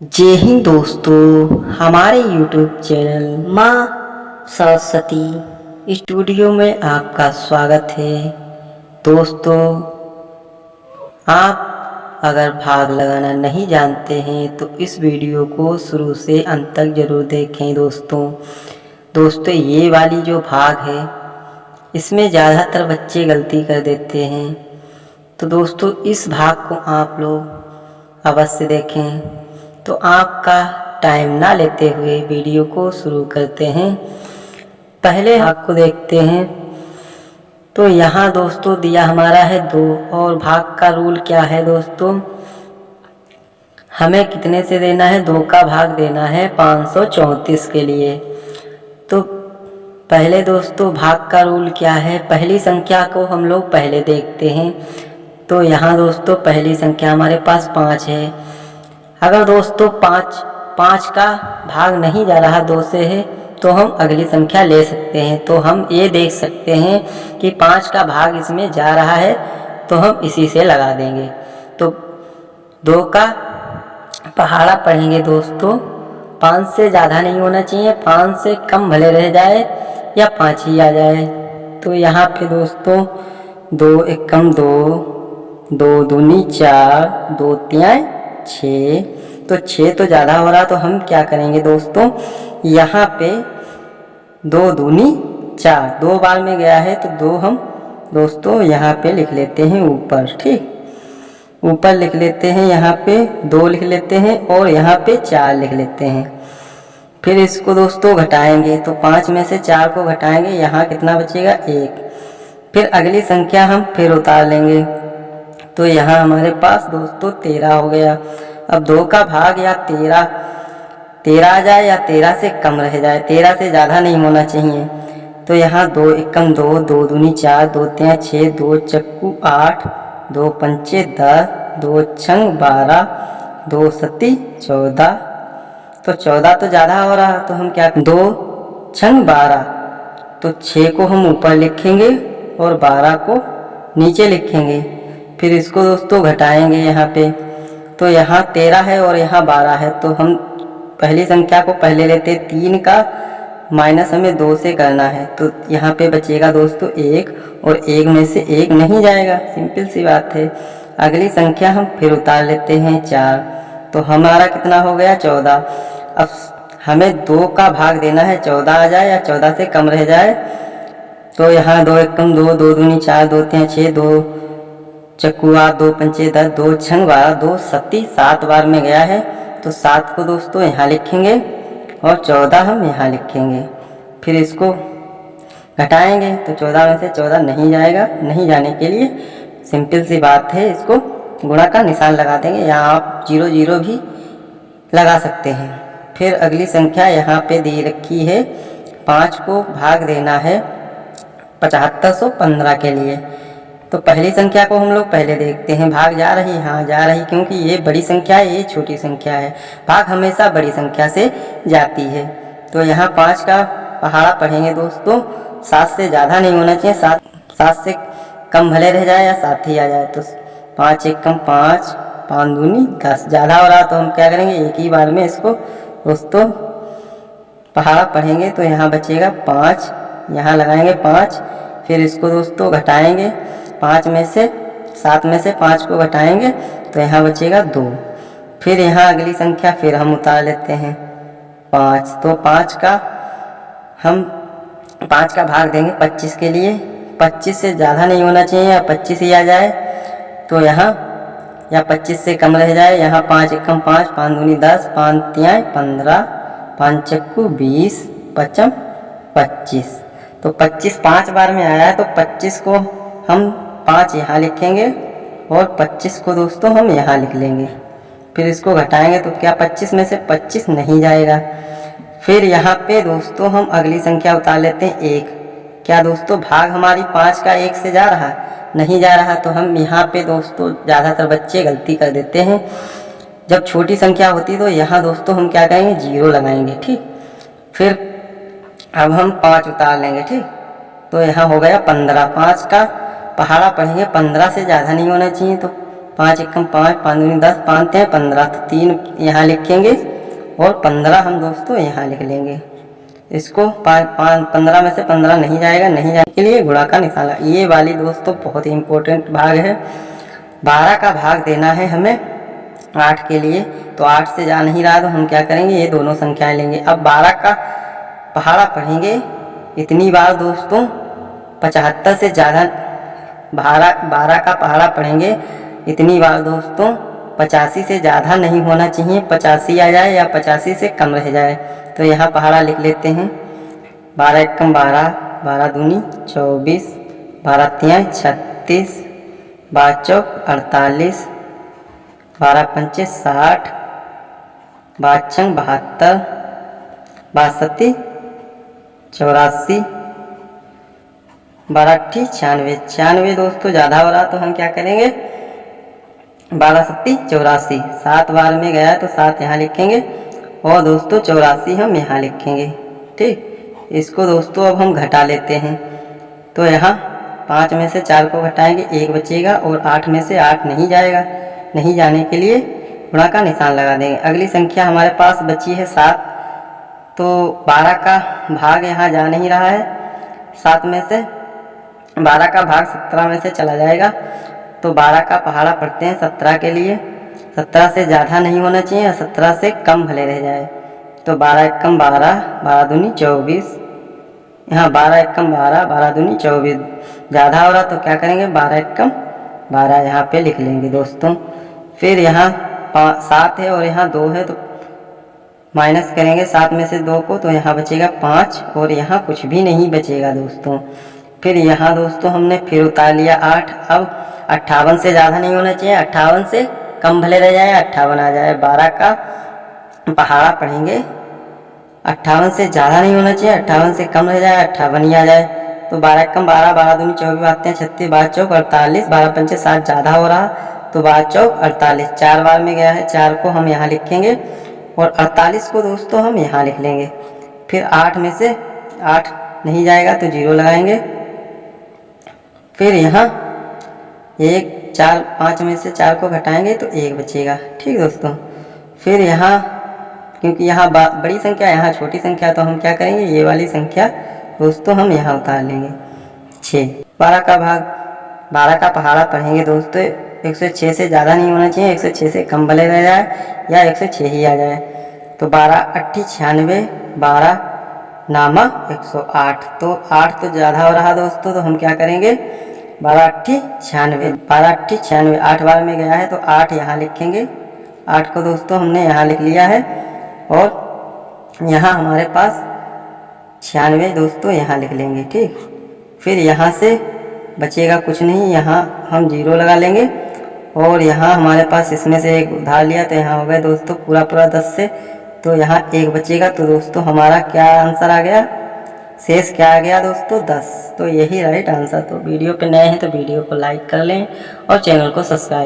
जय हिंद दोस्तों, हमारे YouTube चैनल माँ सरस्वती स्टूडियो में आपका स्वागत है। दोस्तों, आप अगर भाग लगाना नहीं जानते हैं तो इस वीडियो को शुरू से अंत तक जरूर देखें। दोस्तों ये वाली जो भाग है इसमें ज़्यादातर बच्चे गलती कर देते हैं, तो दोस्तों इस भाग को आप लोग अवश्य देखें। तो आपका टाइम ना लेते हुए वीडियो को शुरू करते हैं। पहले भाग को देखते हैं। तो यहाँ दोस्तों दिया हमारा है 2 और भाग का रूल क्या है दोस्तों, हमें कितने से देना है, 2 का भाग देना है 534 के लिए। तो पहले दोस्तों भाग का रूल क्या है, पहली संख्या को हम लोग पहले देखते हैं। तो यहाँ दोस्तों पहली संख्या हमारे पास 5 है। अगर दोस्तों 5 का भाग नहीं जा रहा 2 से है तो हम अगली संख्या ले सकते हैं। तो हम ये देख सकते हैं कि 5 का भाग इसमें जा रहा है तो हम इसी से लगा देंगे। तो 2 का पहाड़ा पढ़ेंगे दोस्तों, 5 से ज़्यादा नहीं होना चाहिए, 5 से कम भले रह जाए या 5 ही आ जाए। तो यहाँ पे दोस्तों 2 एकम 2, 2 दूनी 4, 2 तियाँ 6। तो 6 तो ज़्यादा हो रहा, तो हम क्या करेंगे दोस्तों, यहाँ पे 2 दूनी 4 2 बार में गया है तो 2 हम दोस्तों यहाँ पे लिख लेते हैं ऊपर। ठीक, ऊपर लिख लेते हैं, यहाँ पे 2 लिख लेते हैं और यहाँ पे 4 लिख लेते हैं। फिर इसको दोस्तों घटाएंगे, तो 5 में से 4 को घटाएंगे, यहाँ कितना बचेगा 1। फिर अगली संख्या हम फिर उतार लेंगे, तो यहाँ हमारे पास दोस्तों 13 हो गया। अब 2 का भाग या 13 आ जाए या 13 से कम रह जाए, 13 से ज़्यादा नहीं होना चाहिए। तो यहाँ 2 एकम 2, 2 दूनी 4, 2 तियाँ 6, 2 चक्कू 8, 2 पंचे 10, 2 छंग 12, 2 सती 14। तो 14 तो ज़्यादा हो रहा, तो हम क्या, 2 छंग 12, तो 6 को हम ऊपर लिखेंगे और 12 को नीचे लिखेंगे। फिर इसको दोस्तों घटाएंगे यहाँ पे, तो यहाँ 13 है और यहाँ 12 है। तो हम पहली संख्या को पहले लेते, 3 का माइनस हमें 2 से करना है, तो यहाँ पे बचेगा दोस्तों 1 और 1 में से 1 नहीं जाएगा, सिंपल सी बात है। अगली संख्या हम फिर उतार लेते हैं 4, तो हमारा कितना हो गया 14। अब हमें 2 का भाग देना है, 14 आ जाए या 14 से कम रह जाए। तो यहाँ 2 एकम 2, 2 दूनी 4, 2 तियाँ 6, 2 चकुआ 2 पंचे 10, 2 छंग 12, 2 सती 7 बार में गया है, तो 7 को दोस्तों यहाँ लिखेंगे और 14 हम यहाँ लिखेंगे। फिर इसको घटाएंगे, तो 14 में से 14 नहीं जाएगा, नहीं जाने के लिए सिंपल सी बात है, इसको गुणा का निशान लगा देंगे, यहाँ आप 0 0 भी लगा सकते हैं। फिर अगली संख्या यहाँ पे दी रखी है, 5 को भाग देना है 7515 के लिए। तो पहली संख्या को हम लोग पहले देखते हैं, भाग जा रही, हाँ जा रही, क्योंकि ये बड़ी संख्या है, ये छोटी संख्या है, भाग हमेशा बड़ी संख्या से जाती है। तो यहाँ 5 का पहाड़ा पढ़ेंगे दोस्तों, 7 से ज़्यादा नहीं होना चाहिए, 7 से कम भले रह जाए या 7 ही आ जाए। तो 5 एकम 5, 5 दूनी 10, ज़्यादा हो रहा तो हम क्या करेंगे, एक ही बार में इसको दोस्तों पहाड़ा पढ़ेंगे। तो यहाँ बचेगा 5, यहाँ लगाएंगे 5, फिर इसको दोस्तों घटाएंगे, 5 में से 7 में से 5 को घटाएंगे तो यहाँ बचेगा 2। फिर यहाँ अगली संख्या फिर हम उतार लेते हैं 5, तो 5 का भाग देंगे 25 के लिए, 25 से ज़्यादा नहीं होना चाहिए या 25 ही आ जाए, तो यहाँ या 25 से कम रह जाए, यहाँ 5 एकम 5, 5 दूनी 10, 5 तियाँ 15, 5 चक्कू 20, 5 25। तो 25 5 बार में आया है, तो 25 को हम 5 यहाँ लिखेंगे और 25 को दोस्तों हम यहाँ लिख लेंगे। फिर इसको घटाएंगे तो क्या 25 में से 25 नहीं जाएगा। फिर यहाँ पे दोस्तों हम अगली संख्या उतार लेते हैं 1। क्या दोस्तों भाग हमारी 5 का 1 से जा रहा, नहीं जा रहा, तो हम यहाँ पे दोस्तों ज़्यादातर बच्चे गलती कर देते हैं, जब छोटी संख्या होती तो यहाँ दोस्तों हम क्या करेंगे, 0 लगाएंगे। ठीक, फिर अब हम 5 उतार लेंगे। ठीक, तो यहाँ हो गया 15, 5 का पहाड़ा पढ़ेंगे, 15 से ज़्यादा नहीं होना चाहिए, तो 5 एकम 5, 5 दूनी 10, 5 तिया 15, तो 3 यहाँ लिखेंगे और 15 हम दोस्तों यहाँ लिख लेंगे। इसको 15 में से 15 नहीं जाएगा, नहीं जाने के लिए गुणा का निशान। ये वाली दोस्तों बहुत ही इम्पोर्टेंट भाग है। 12 का भाग देना है हमें 8 के लिए, तो 8 से जा नहीं रहा तो हम क्या करेंगे, ये दोनों संख्याएं लेंगे। अब 12 का पहाड़ा पढ़ेंगे इतनी बार दोस्तों 75 से ज़्यादा, 12 का पहाड़ा पढ़ेंगे इतनी बार दोस्तों 85 से ज़्यादा नहीं होना चाहिए, 85 आ जाए या 85 से कम रह जाए। तो यहाँ पहाड़ा लिख लेते हैं 12 एकम 12, 12 दूनी 24, 12 तिया 36, 12 चौक 48, 12 पंचे 60, 12 छंग 72, 12 सत्ती 84, 12 अट्ठी 96, 96 दोस्तों ज़्यादा हो रहा तो हम क्या करेंगे, 12 सत्ती 84, 7 बार में गया तो 7 यहाँ लिखेंगे और दोस्तों 84 हम यहाँ लिखेंगे। ठीक, इसको दोस्तों अब हम घटा लेते हैं। तो यहाँ 5 में से 4 को घटाएंगे, 1 बचेगा और 8 में से 8 नहीं जाएगा, नहीं जाने के लिए गुणा का निशान लगा देंगे। अगली संख्या हमारे पास बची है 7, तो 12 का भाग यहाँ जा नहीं रहा है, 7 में से 12 का भाग 17 में से चला जाएगा। तो 12 का पहाड़ा पढ़ते हैं 17 के लिए, 17 से ज़्यादा नहीं होना चाहिए, 17 से कम भले रह जाए। तो 12 एकम 12, 12 दूनी 24, यहाँ 12 एकम 12, 12 दूनी 24, ज़्यादा हो रहा तो क्या करेंगे, 12 एकम 12 यहाँ पे लिख लेंगे दोस्तों। फिर यहाँ 7 है और यहाँ 2 है, तो माइनस करेंगे 7 में से 2 को, तो यहाँ बचेगा 5 और यहाँ कुछ भी नहीं बचेगा दोस्तों। फिर यहाँ दोस्तों हमने फिर उतार लिया 8। अब 58 से ज़्यादा नहीं होना चाहिए, 58 से कम भले रह जाए, 58 आ जाए। 12 का पहाड़ा पढ़ेंगे, 58 से ज़्यादा नहीं होना चाहिए, 58 से कम रह जाए, 58 ही आ जाए। तो 12 एकम 12, 12 दूनी 24, आते हैं 36, 12 चौक 48, 12 पंचे 60, ज़्यादा हो रहा तो 12 चौक 48, 4 बार में गया है, 4 को हम यहाँ लिखेंगे और 48 को दोस्तों हम यहाँ लिख लेंगे। फिर 8 में से 8 नहीं जाएगा तो 0 लगाएंगे। फिर यहाँ 1, 4, 5 में से 4 को घटाएंगे तो 1 बचेगा। ठीक दोस्तों, फिर यहाँ क्योंकि यहाँ बड़ी संख्या यहाँ छोटी संख्या, तो हम क्या करेंगे, ये वाली संख्या दोस्तों हम यहाँ उतार लेंगे 6। 12 का भाग 12 का पहाड़ा पढ़ेंगे दोस्तों, 106 से ज़्यादा नहीं होना चाहिए, 106 से कम भले रह जाए या 106 ही आ जाए। तो 12 अट्ठी 96, 12 नामा 108, तो 8 तो ज़्यादा हो रहा दोस्तों, तो हम क्या करेंगे, 12 अट्ठी 96, 12 अट्ठी 96, 8 बार में गया है तो 8 यहाँ लिखेंगे। 8 को दोस्तों हमने यहाँ लिख लिया है और यहाँ हमारे पास 96 दोस्तों यहाँ लिख लेंगे। ठीक, फिर यहाँ से बचेगा कुछ नहीं, यहाँ हम 0 लगा लेंगे और यहाँ हमारे पास इसमें से एक उधार लिया तो यहाँ हो गया दोस्तों पूरा 10 से, तो यहाँ 1 बचेगा। तो दोस्तों हमारा क्या आंसर आ गया, शेष क्या आ गया दोस्तों 10। तो यही राइट आंसर। तो वीडियो पे नए हैं तो वीडियो को लाइक कर लें और चैनल को सब्सक्राइब